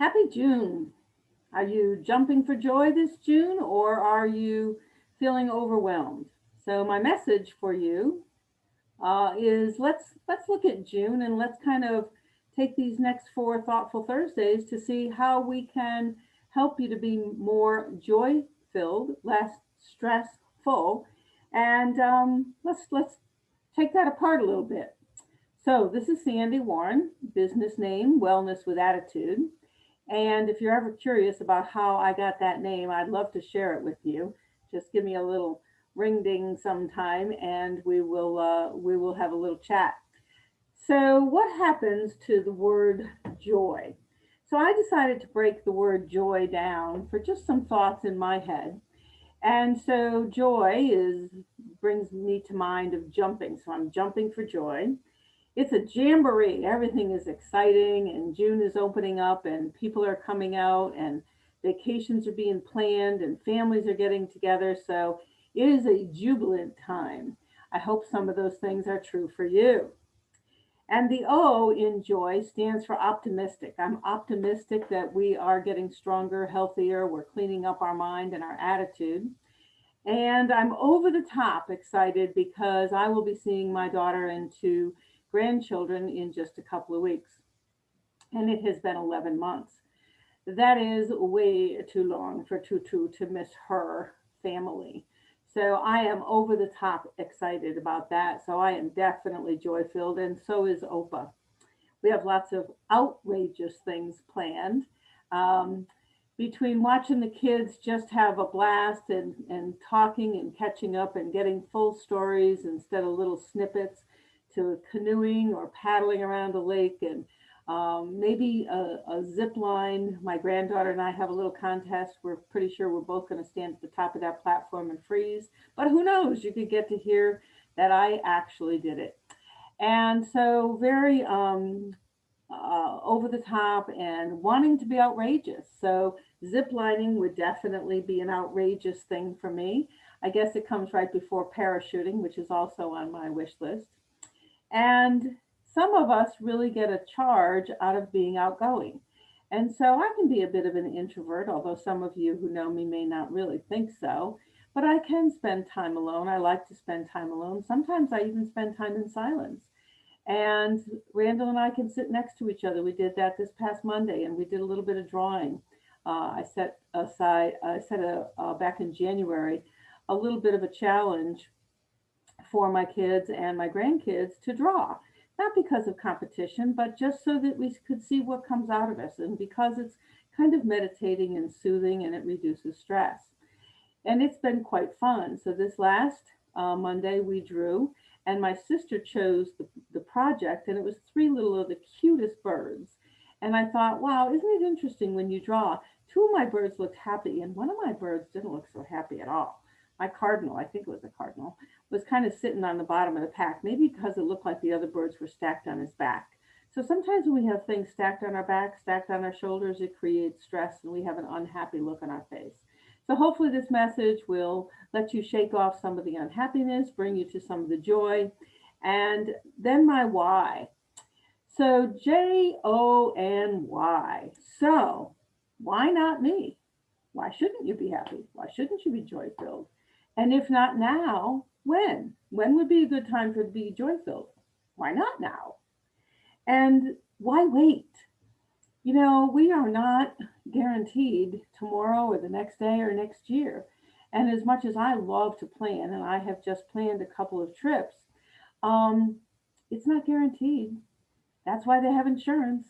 Happy June. Are you jumping for joy this June or are you feeling overwhelmed? So my message for you is let's look at June and let's kind of take these next four thoughtful Thursdays to see how we can help you to be more joy filled, less stressful, and let's take that apart a little bit. So this is Sandy Warren, business name Wellness with Attitude. And if you're ever curious about how I got that name, I'd love to share it with you. Just give me a little ring ding sometime, and we will have a little chat. So, what happens to the word joy? So, I decided to break the word joy down for just some thoughts in my head. And so, joy is brings me to mind of jumping. So, I'm jumping for joy. It's a jamboree. Everything is exciting, and June is opening up, and people are coming out, and vacations are being planned, and families are getting together. So it is a jubilant time. I hope some of those things are true for you. And the O in joy stands for optimistic. I'm optimistic that we are getting stronger, healthier, we're cleaning up our mind and our attitude. And I'm over the top excited because I will be seeing my daughter and two grandchildren in just a couple of weeks. And it has been 11 months. That is way too long for Tutu to miss her family. So I am over the top excited about that. So I am definitely joy filled, and so is Opa. We have lots of outrageous things planned. Um, Between watching the kids just have a blast and talking and catching up and getting full stories instead of little snippets, to canoeing or paddling around a lake and maybe a zip line. My granddaughter and I have a little contest. We're pretty sure we're both going to stand at the top of that platform and freeze. But who knows? You could get to hear that I actually did it. And so, very over the top and wanting to be outrageous. So, zip lining would definitely be an outrageous thing for me. I guess it comes right before parachuting, which is also on my wish list. And some of us really get a charge out of being outgoing. And so I can be a bit of an introvert, although some of you who know me may not really think so. But I can spend time alone. I like to spend time alone. Sometimes I even spend time in silence. And Randall and I can sit next to each other. We did that this past Monday, and we did a little bit of drawing. I set back in January, a little bit of a challenge for my kids and my grandkids to draw. Not because of competition, but just so that we could see what comes out of us, and because it's kind of meditating and soothing and it reduces stress. And it's been quite fun. So this last Monday we drew, and my sister chose the project, and it was three little of the cutest birds. And I thought, wow, isn't it interesting when you draw? Two of my birds looked happy, and one of my birds didn't look so happy at all. My cardinal, I think it was a cardinal, was kind of sitting on the bottom of the pack, maybe because it looked like the other birds were stacked on his back. So sometimes when we have things stacked on our back, stacked on our shoulders, it creates stress and we have an unhappy look on our face. So hopefully this message will let you shake off some of the unhappiness, bring you to some of the joy. And then my why. So JONY. So why not me? Why shouldn't you be happy? Why shouldn't you be joy filled? And if not now, when? When would be a good time for to be joy filled? Why not now? And why wait? We are not guaranteed tomorrow or the next day or next year. And as much as I love to plan, and I have just planned a couple of trips, um, it's not guaranteed. That's why they have insurance.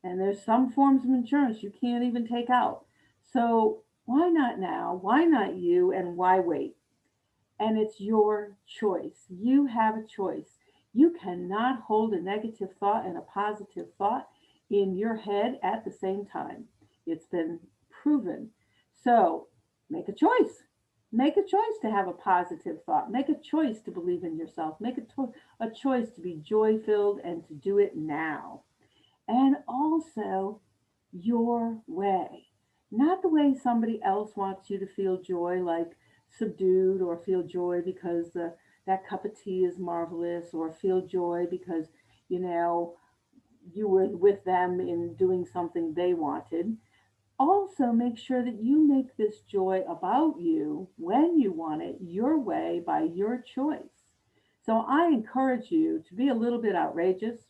And there's some forms of insurance you can't even take out. So why not now? Why not you? And why wait? And it's your choice. You have a choice. You cannot hold a negative thought and a positive thought in your head at the same time. It's been proven. So make a choice. Make a choice to have a positive thought. Make a choice to believe in yourself. Make a choice to be joy filled and to do it now. And also your way, not the way somebody else wants you to feel joy, like subdued, or feel joy because that cup of tea is marvelous, or feel joy because, you know, you were with them in doing something they wanted. Also, make sure that you make this joy about you when you want it your way by your choice. So I encourage you to be a little bit outrageous.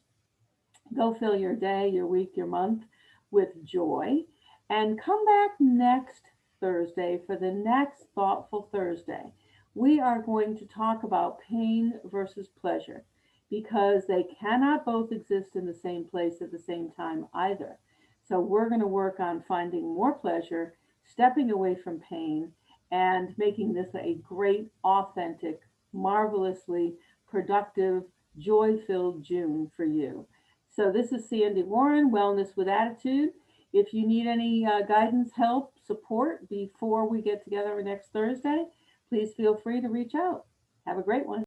Go fill your day, your week, your month with joy. And come back next Thursday for the next Thoughtful Thursday. We are going to talk about pain versus pleasure because they cannot both exist in the same place at the same time either. So we're going to work on finding more pleasure, stepping away from pain, and making this a great, authentic, marvelously productive, joy filled June for you. So this is Sandy Warren, Wellness with Attitude. If you need any guidance, help, support before we get together next Thursday, please feel free to reach out. Have a great one.